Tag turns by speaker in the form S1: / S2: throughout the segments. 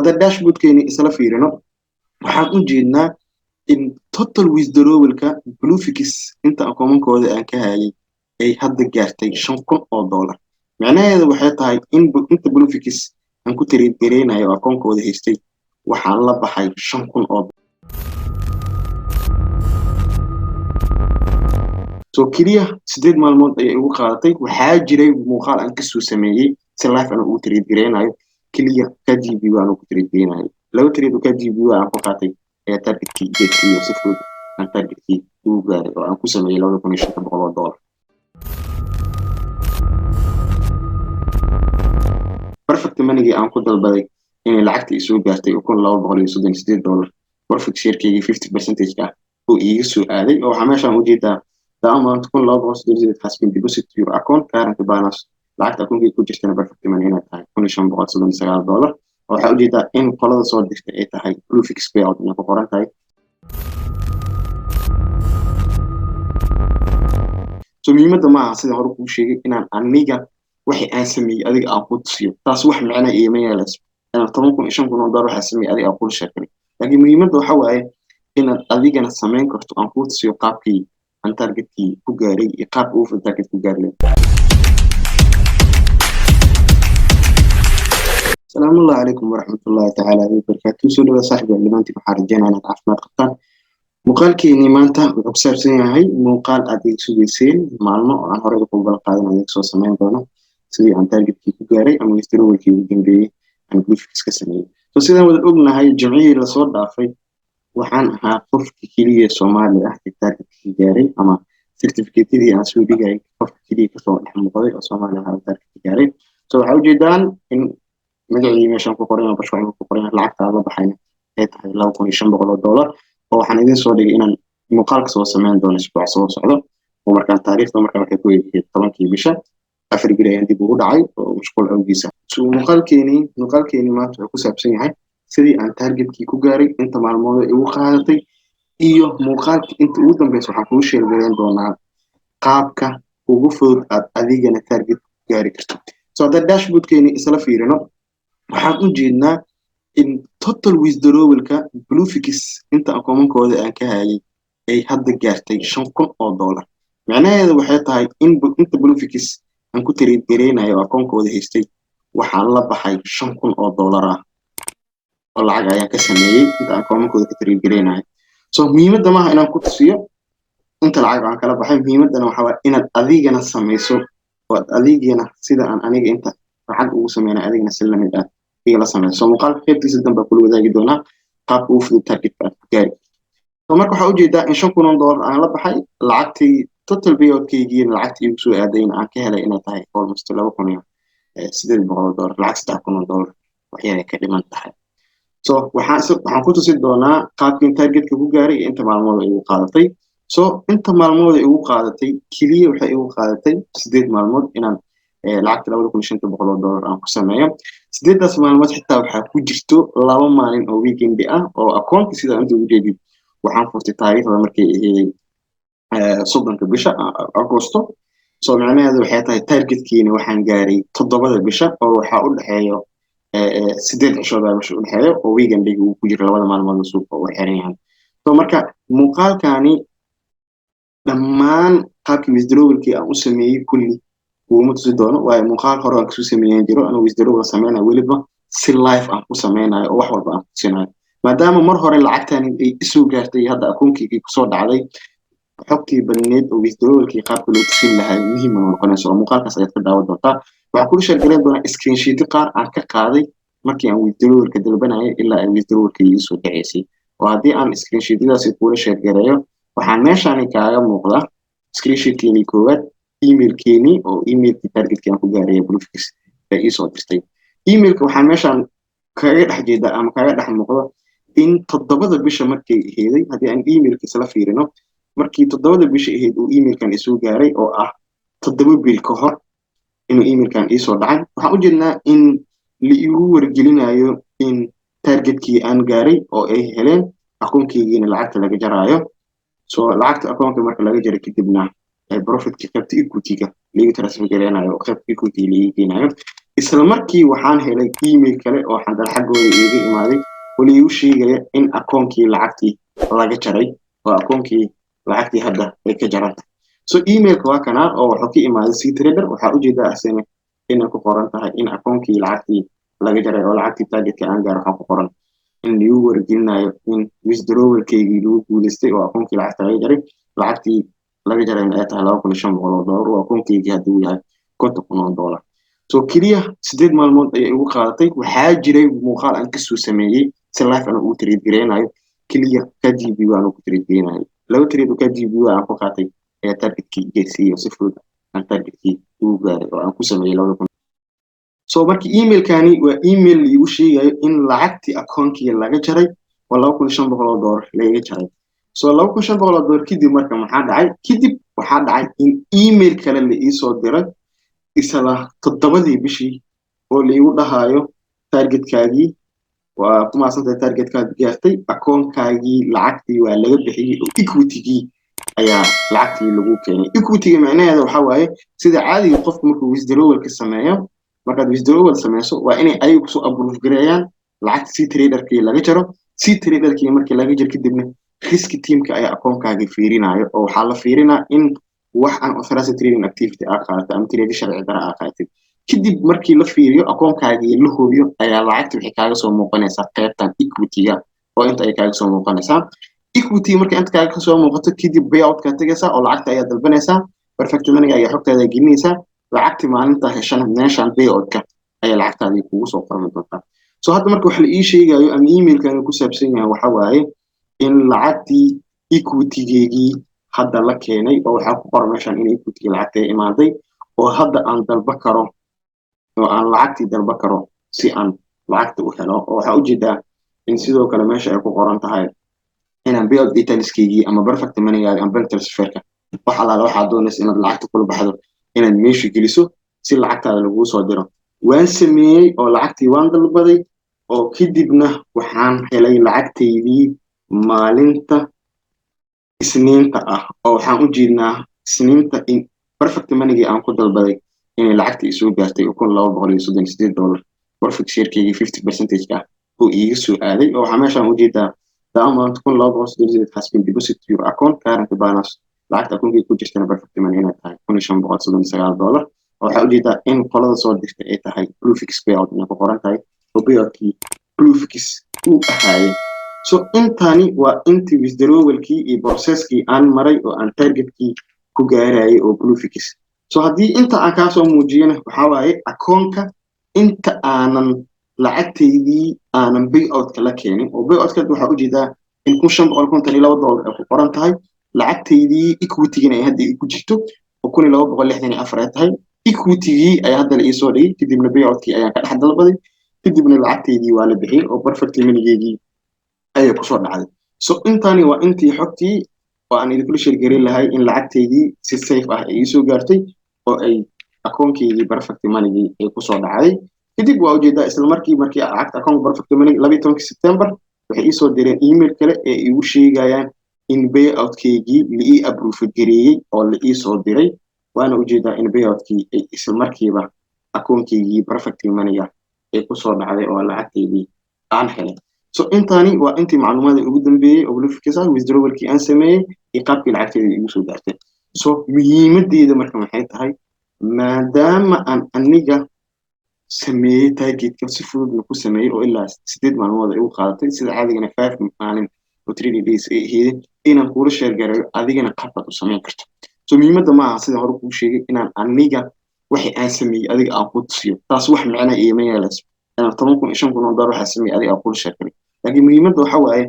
S1: hadda dashboardkeeni isla fiirino waxaan u jeednaa in total withdrawalka Bluefix inta akoonkooda aan ka hayay ay hadda gaartay $5,000 macnaheedu waxay tahay in inta Bluefix aan ku trade gareynayo akoonkooda haystay waxaan la baxay $5,000 soo kaliya 8 maalmood ay ugu qaadatay waxaa jiray muuqaal aan ka soo sameeyay si live aan ugu trade gareynayo kaliya KGB waan ugu trade gareynayo laba trade oo KGB aan ku qaatay ee targetkii iyo si fudud aan targetkii ugu gaaray oo aan ku sameeyay $2,500 perfect money aan ku dalbaday in lacagta isoo gaartay $238 perfect share-keygii 50% ah oo iiga soo aaday oo waxa meeshaan u jeedaa the amount $238 has been deposited to your account current balance lacagta akoonkeyga ku jirtana perfect money inay tahay $1,539 waxaa u jeedaa in qolada soo dirtay ay tahay Bluefix payout inay ku qoran tahay soo muhiimadda maaha sida hore kuu sheegay inaan aniga waxay aan sameeyay adiga aan ku tusiyo taas wax macna iima yeelayso inaan $5,000 waxaa sameeyay adiga aan kula sheekay laakiin muhiimadda waxa waaye inaad adigana samayn karto aan ku tusiyo qaabkii aan targetkii ku gaaray iyo qaabka uu target ku gaaray السلام الله عليكم ورحمة الله تعالى وبركاته سودو صاحبي لمانتي محارجين أنا عافمات قطان مقال كيني مانتا وكسر سنة هاي مقال أديك سويسين معلومة عن هرجة قبل قادم أديك سو سمين دونا سوي عن تارجت كي كجاري أما يستروا كي جنبي عن Bluefix كسنين فسيدا ودقنا هاي الجمعية لصور ضعفي وحنها قف كيلية سومالي أحد تارجت كي جاري أما سيرتيفيكيتي دي أنا سوي جاي قف كيلية كسر محمد سومالي هذا تارجت كي جاري سو عوجدان إن magacii meeshan ku qoran bashooyin ku qoran lacagta la baxayna ee tahay $2,500 oo waxaan idin soo dhigay inaan muuqaalka soo sameyn doono isbuuc soo socdo oo markaan taariikhda markaan waxay ku eegay 10kii bisha afar bil ayaan dib ugu dhacay oo mashquul awgiisa soo muuqaalkeeni maanta wuxuu ku saabsan yahay sidii aan targetkii ku gaaray inta maalmood ay ugu qaadatay iyo muuqaalka inta ugu dambeysay waxaan kuu sheegayn doonaa qaabka ugu fudud aad adigana target ku gaari karto soo hadda dashboardkeeni isla fiirino waxaan u jeednaa in total withdrawalka Bluefix inta akoonkooda aan ka hayay ay hadda gaartay $5,000 macnaheedu waxay tahay in inta Bluefix aan ku trade gareynayo akoonkooda haystay waxaan la baxay $5,000 ah oo lacag ayaan ka sameeyay inta akoonkooda ka trade gareynayo soo muhiimadda maaha inaan ku tusiyo inta lacag aan kala baxay muhiimaddana waxa waa inaad adigana samayso oo adigana sida aan aniga inta lacag ugu sameynay adigana si la mid ah la sameeyo soo muuqaalka qaybtiisa dambe kula wadaagi doonaa qaabka uu fudud targetka aad ku gaari soo marka waxaa ujeedaa in $5,000 aan la baxay lacagtii total payout-keygii lacagtii igu soo aaday aan ka helay inay tahay almost $2,800 lacag $3,000 waxyaabay ka dhiman tahay soo waxaan ku tusi doonaa qaabkii targetka ku gaaray iyo inta maalmood ay ugu qaadatay soo inta maalmood ay ugu qaadatay kaliya waxay igu qaadatay 8 maalmood inaan lacagta $2,500 aan ku sameeyo 8daas maalmood xitaa waxaa ku jirto 2 maalin oo weekend ah oo akoonka sida inta ugu jeedid waxaan furtay taariikhda markay ahayd 30 bisha Agoosto soo macnaheedu waxay tahay targetkiina waxaan gaaray 7 bisha oo waxa u dhaxeeyo 8 cisho baa u dhaxeeyo oo weekendiga uu ku jiro 2 maalmood suuqa oo xiran yahay soo marka muuqaalkani dhammaan qaabkii withdrawalkii aan u sameeyay kulli وما تصدقونه ومقال هرا كسوسي من جرو أنا ويزدروا سمعنا ولبا سي لايف أن كسمعنا أو واحد بقى سمعنا ما دام مرة العتاني يسوق جرتي هذا أكون كي كصاد علي حكي بالنت ويزدروا كي قاب كله تسيل لها مهمة وقنا سوا مقال كسرت في الدعوة الضغط وكل شيء قريب دونا سكرين شيت قار عن كقاضي ما كان ويزدروا كدل بناء إلا ويزدروا كي يسوق عيسي وهذه عن سكرين شيت إذا سيقول شيء قريب وحناش عن كعاجة مقلا سكرين شيت كيني كوات إيميل كيني أو إيميل تارجت كان كجاري Bluefix رئيس وتستي إيميل كوحنا ماشان كعيد حجيدة أما كعيد حن مقولة إن تضبط البيشة مركي هذي هذه عن إيميل كسلا فيرنا مركي تضبط البيشة هذي وإيميل كان يسوق جاري أو تضبط بالكهر إنه إيميل كان يسوق دعم وحوجنا إن ليو رجلنا أيو إن تارجت كي أن جاري أو إيه هلين أكون كي جين العقد اللي جرايو سو العقد أكون كمركي اللي جري كتبنا بروفيت كتبت إيكوتيكا اللي يترسم جرينا أو كتبت إيكوتي اللي يجينا isla markii waxaan helay email kale oo xandar xaggooda iiga imaaday oo la iigu sheegaya in akoonkii lacagtii laga jaray oo akoonkii lacagtii hadda ay ka jarantay so emailka waa kana oo wuxuu ka imaaday ctrader waxaa ujeedaa asina inay ku qoran tahay in akoonkii lacagtii laga jaray oo lacagtii targetka aan gaar waxaa ku qoran in lagu wargelinayo in withdrawalkeygii lagu guuleystay oo akoonkii lacagta laga jaray lacagtii laga jarayna ay tahay $2,500 oo akoonkeygii hadduu yahay $50,000 so keliya 8 maalmood ayay igu qaadatay waxaa jiray muuqaal aan kasoo sameeyey si live aan ugu trade gareynayo keliya KGB aan ugu trade gareynayo laba trade oo KGB aan ku qaatay ee targetkii geesiyo si fudud aan targetkii ugu gaaray oo aan ku sameeyey 2000 so markii emailkani waa email iigu sheegayo in lacagtii akoonkii laga jaray oo $2,500 laga jaray so $2,500 kadib marka maxaa dhacay kadib waxaa dhacay in email kale la ii soo diray isla 7 bishii oo la igu dhahayo targetkaagii waa kuma asanta targetkaad gaartay akoonkaagii lacagtii waa laga bixiyay oo equity-gii ayaa lacagtii lagu keenay equity-ga macnaheedu waxa waaye sida caadiga qofku markuu withdrawal ka sameeyo markaad withdrawal sameyso waa inay ayagu soo approve gareeyaan lacagta si traderkii laga jaro si traderkii markii laga jar kadibna risk teamka ayaa akoonkaagii fiirinayo oo waxaa la fiirinaa in wax aan authorized trading activity aa qaadato ama trade sharci dara aa qaadatid kadib markii la fiiriyo akoonkaagii la hubiyo ayaa lacagta waxay kaaga soo muuqanaysaa qaybtan equity-ga oo inta ay kaaga soo muuqanaysaa equity marka inta kaaga soo muuqato kadib payout-ka tagaysaa oo lacagta ayaa dalbanaysaa perfect money ayaa xogtaada gelinaysaa lacagti maalinta heshana meeshan payout-ka ayaa lacagtaadii kugu soo qormi doontaa so hadda marka waxa la ii sheegayo ama emailkan ku saabsan yahay waxa waaye in lacagtii equity-geygii hadda la keenay oo waxaa ku qoran meeshan in equity lacagta imaaday oo hadda aan dalba karo oo aan lacagtii dalba karo si aan lacagta u helo oo waxaa ujeedaa in sidoo kale meesha ay ku qoran tahay inaan payout detailskeygii ama perfect money-gaaga ama bank transferka wax allaala waxaa doonaysa inaad lacagta kula baxdo inaad meesha geliso si lacagtaada laguu soo diro waan sameeyey oo lacagtii waan dalbaday oo kadibna waxaan helay lacagtaydii maalinta isniinta ah oo waxaan u jeednaa isniinta in perfect money-gii aan ku dalbaday inay lacagta isoo gaartay $238 perfect share-keygii 50% ah oo iiga soo aaday oo waxaa meeshaan u jeedaa the amount $238 has been deposited to your account current balance lacagta akoonkii ku jirtana perfect money inay tahay $539 waxaa ujeedaa in qolada soo dirtay ay tahay Bluefix payout inay ku qoran tahay oo payout-kii Bluefix uu ahaayay so intani waa intii withdrawalkii iyo processkii aan maray oo aan targetkii ku gaarayay oo Bluefix so haddii inta aan kaa soo muujiyana waxaa waaye akoonka inta aanan lacagtaydii aanan payout-ka la keenin oo payout-ka waxaa ujeedaa in $552 ay ku qoran tahay lacagtaydii equity-gina ay hadda ku jirto oo $2,264 ay tahay equity-gii ayaa hadda la iisoo dhigay kadibna payout-kii ayaan ka dhex dalbaday kadibna lacagtaydii waa la bixiyey oo perfect money-geygii ayay kusoo dhacday so intani waa intii xogtii oo aan idinkula sheergarin lahay in lacagtaydii si safe ah ay iisoo gaartay oo ay akoonkeygii perfect money-gii ay kusoo dhacday kadib waa ujeedaa isla markii lacagta akoonka perfect money 12 September waxay iisoo direen email kale ee igu sheegayaan in payout-keygii la ii approve gareeyey oo la iisoo diray waana ujeedaa in payout-kii ay isla markiiba akoonkeygii perfect money-ga ay kusoo dhacday oo lacagtaydii aan helay so intani waa intii macluumaadii ugu dambeeyay oo Bluefix withdrawalkii aan sameeyey iyo qaabkii lacagteedii igu soo gaartay so muhiimadeeda marka maxay tahay maadaama aan aniga sameeyey targetka si fududna ku sameeyey oo ilaa 8 maalmood ay u qaadatay sida caadigana 5 maalin oo 3 days ay ahayd inaan kula share gareeyo adigana qaabkaad u sameyn karto so muhiimadda ma aha sida hore kuu sheegay inaan aniga wixii aan sameeyey adiga aan ku tusiyo taas wax macna iima yeelayso inaan $10,000 waxaa sameeyey adiga aan kula share gareeyo laakiin muhiimadda waxa waaye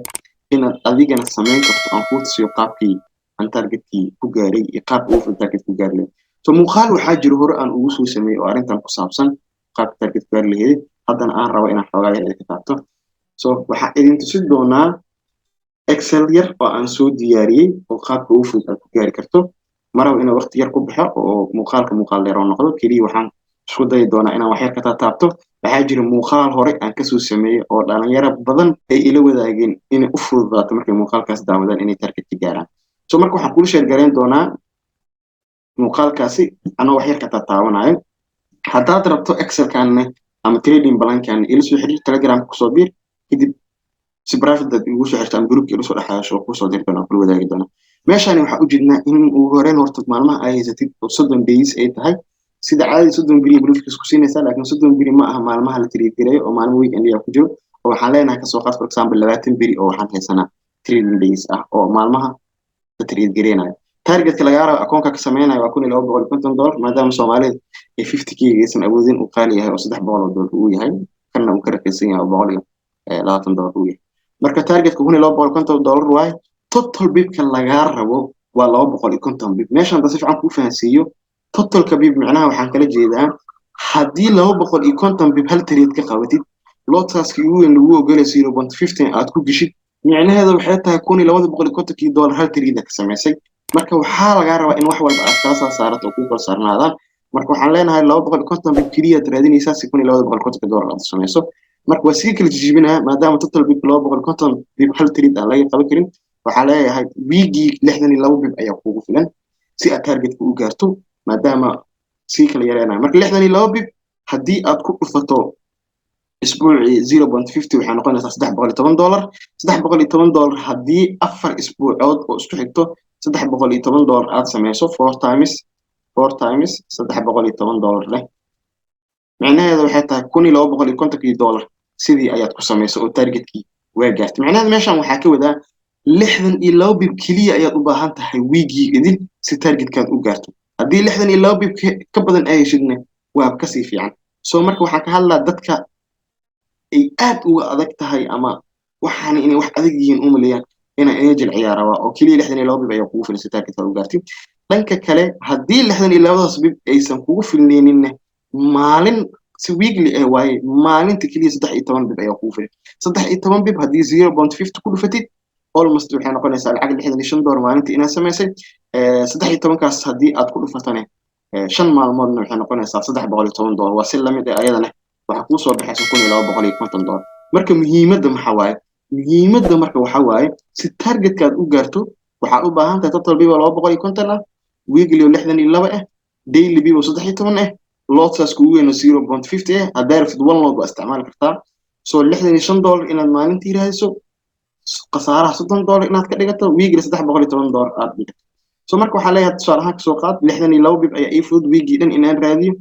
S1: inaad adigana sameyn karto aan ku tusiyo qaabkii aan targetkii ku gaaray iyo qaabka uu target ku gaaray so muuqaal waxaa jiro hore aan ugu soo sameeyey oo arrintan ku saabsan qaabka target gaar lahayd haddana aan rabo inaan xoogaa yar ka taabto so waxaa idin tusi doonaa Excel yar oo aan soo diyaariyey oo qaabka ugu fudud aad ku gaari karto maraba inaan waqti yar ku baxo oo muuqaal dheer oo noqdo keliya waxaan isku dayi doonaa inaan wax yar ka taabto waxaa jira muuqaal hore aan kasoo sameeyey oo dhalinyaro badan ay ila wadaageen inay u fududaato markay muuqaalkaas daawadaan inay targetka gaaraan so marka waxaan kula sheer gareyn doonaa muuqaalkaasi anoo wax yar ka taabanayo haddaad rabto excelkaanna ama trading balankaanna ila soo xiriir telegramka kusoo biir kadib si private igu soo xirta ama groupka ilu soo dhexaasho oo kusoo dir doona kula wadaagi doona meeshani waxaa u jeednaa in ugu horreyn horta maalmaha ay haysatid oo 30 days ay tahay sida caadi 30 beri bluefix ku siinaysaa laakiin 30 beri ma aha maalmaha la trade gareeyo oo maalmo weekend ku jiro oo waxaan leenahay kasoo qaad for example 20 beri oo waxaan haysanaa trading days ah oo maalmaha la trade gareenayo targetka laga rabo akoonka ka sameynayo waa $1250 maadaama Soomaalida ay 50k aysan awoodin uu qaali yahay oo $300 uu yahay kana uu ka raqiisan yahay oo $120 uu yahay marka targetka $1250 waay total bibka laga rabo waa 250 bib meeshan bas fiican ku fahansiiyo totalka bib macnaha waxaan kala jeedaa haddii 250 bib hal trade ka qabatid lotaski ugu weyn lagu ogolay 0.15 aad ku gishid micnaheedu waxay tahay $250 hal trade ka samaysay marka waxaa laga rabaa in wax walba aad kala saarato oo ku kala saarnaadaan marka waxaan leenahay 250 bib kaliya raadinaysaa si $250 aad samayso marka waa sii kala jijibinaa maadaama total bib 250 bib hal trade aan laga qaban karin waxaa leeyahay wiigii 62 bib ayaa kuugu filan si aad targetka u gaarto maadaama sii kala yareenayo marka 62 bib haddii aad ku dhufato isbuucii 0.50 waxay noqonaysaa $310 $310 haddii 4 isbuucood oo isku xigto $310 aad samayso 4 times $310 leh micnaheedu waxay tahay $1250 sidii ayaad ku samayso oo targetkii waa gaartay micnaheedu meeshan waxaa ka wadaa 62 bib kaliya ayaad u baahan tahay wiigii idin si targetkaad u gaarto haddii 62 bib ka badan ay heshidna waa ka sii fiican soo marka waxaan ka hadlaa dadka ay aad uga adag tahay ama waxaan inay wax adag yihiin u maleeyaan inay angel ciyaarawa oo kaliya 62 bib ayaa kugu filan si targetka u gaartay dhanka kale haddii 62daas bib aysan kugu filneeninna maalin si weekly waaye maalinta kaliya 13 bib ayaa kugu filan 13 bib haddii 0.50 ku dhufatid almost waxay noqonaysaa lacag $65 maalintii inaad samaysay 13 kaas haddii aad ku dhufatane 5 maalmoodna waxay noqonaysaa $310 waa si lamid ah ayadana waxa kuu soo baxaysa $1250 marka muhiimadda maxaa waaye muhiimadda marka waxaa waaye si targetkaad u gaarto waxaad u baahan tahay total bib 250 ah weekly 62 ah daily bib 13 ah lotaas kugu weyn 0.50 ah haddaa rabtid one lot waa isticmaali kartaa soo $65 inaad maalintii raadiso qasaaraha $30 inaad ka dhigato weekly $310 aad dhigato soo marka waxaa leeyahay tusaale ahaan kasoo qaad 62 bib ayaa ii fudud weekii dhan inaan raadiyo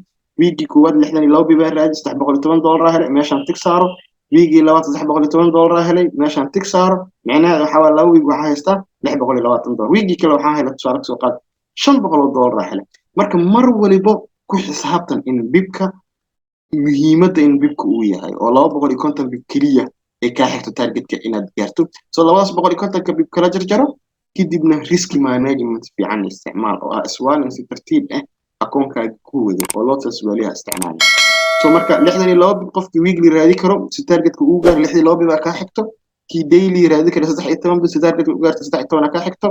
S1: weekii koowaad 62 bib aan raadi $310 helay meeshaan tig saaro weekii labaad $310 helay meeshaan tig saaro micnaheedu waxaa waa laba week waxaa haystaa $620 weekii kale waxaa helay tusaale kasoo qaad $500 helay marka mar waliba ku xisaabtan in bibka muhiimadda in bibka uu yahay oo 250 bib kaliya ay kaa xigto targetka inaad gaarto soo 250 bib kala jarjaro kadibna risk management fiican isticmaal oo ah iswaalin si tartiib ah akoonkaaga ku wado oo lotaas waliha isticmaal soo marka 62 bib qofkii weekly raadi karo si targetka uu gaaro 62 bib kaa xigto kii daily raadi karo 13 bib si targetka uu gaarto 13 kaa xigto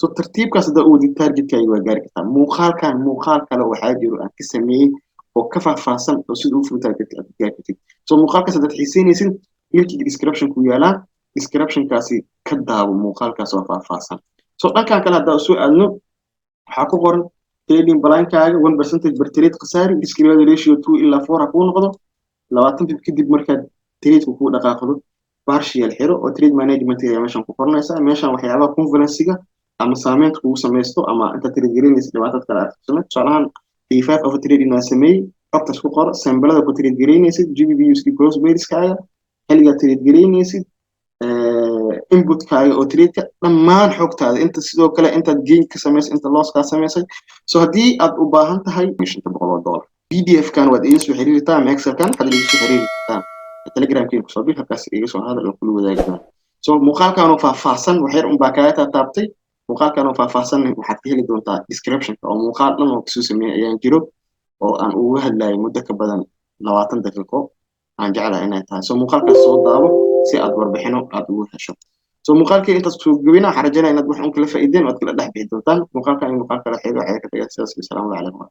S1: soo tartiibkaas hadda uu targetkaaga waa gaari kartaa muuqaal kale waxaa jiro aan ka sameeyey oo ka faahfaahsan oo sida uu fudud targetka aad gaartid soo muuqaalkaas haddaad xiiseynaysid linkii description ku yaalaa descriptionkaasi ka daawo muuqaalkaas oo faahfaahsan soo dhankan kale haddaa soo aadno waxaa ku qoran trading balankaaga 1% per trade khasaari risk reward ratio 2 ilaa 4 ha kuu noqdo 20 bib kadib markaad trade-ku ku dhaqaaqdo partial xiro oo trade management ayaa meeshan ku qoranaysaa meeshan waxyaabaha conference-ga ama saameynta kugu samaysto ama inta trade gareynaysa dhibaatada kale aad tusame tusaalahaan P5 of trading aan sameeyey xogtaas ku qor sambalada ku trade gareynaysid GBP cross beariskaaga xilliga trade gareynaysid inputkaaga oo trade-ka dhammaan xogtaada inta sidoo kale intaad gain ka samaysay inta loss ka samaysay soo haddii aad u baahan tahay $500 PDF-kan waad iga soo xiriiri kartaa ama Excel-kan waxaad iga soo xiriiri kartaa Telegram-keen kusoo bir halkaas iga soo hadal oo kula wadaagi doona soo muuqaalkan oo faahfaahsan wax yar unbaa kaaga taabtay muuqaalkan oo faahfaahsan waxaad ka heli doontaa description-ka oo muuqaal dhan oo kasoo sameeyay ayaan jiro oo aan uga hadlayo muddo ka badan 20 daqiiqo aan jeclahay inay tahay soo muuqaalkaas soo daabo si aad warbixino aad ugu hesho soo muuqaalkii intaas soo gabina waxaan rajaynayaa inaad wax un kala faa'iideen oo aad kala dhex bixi doontaan muuqaalkan iyo muuqaal kale xeedo waxay ka tagay sidaas. Assalaamu calaykum.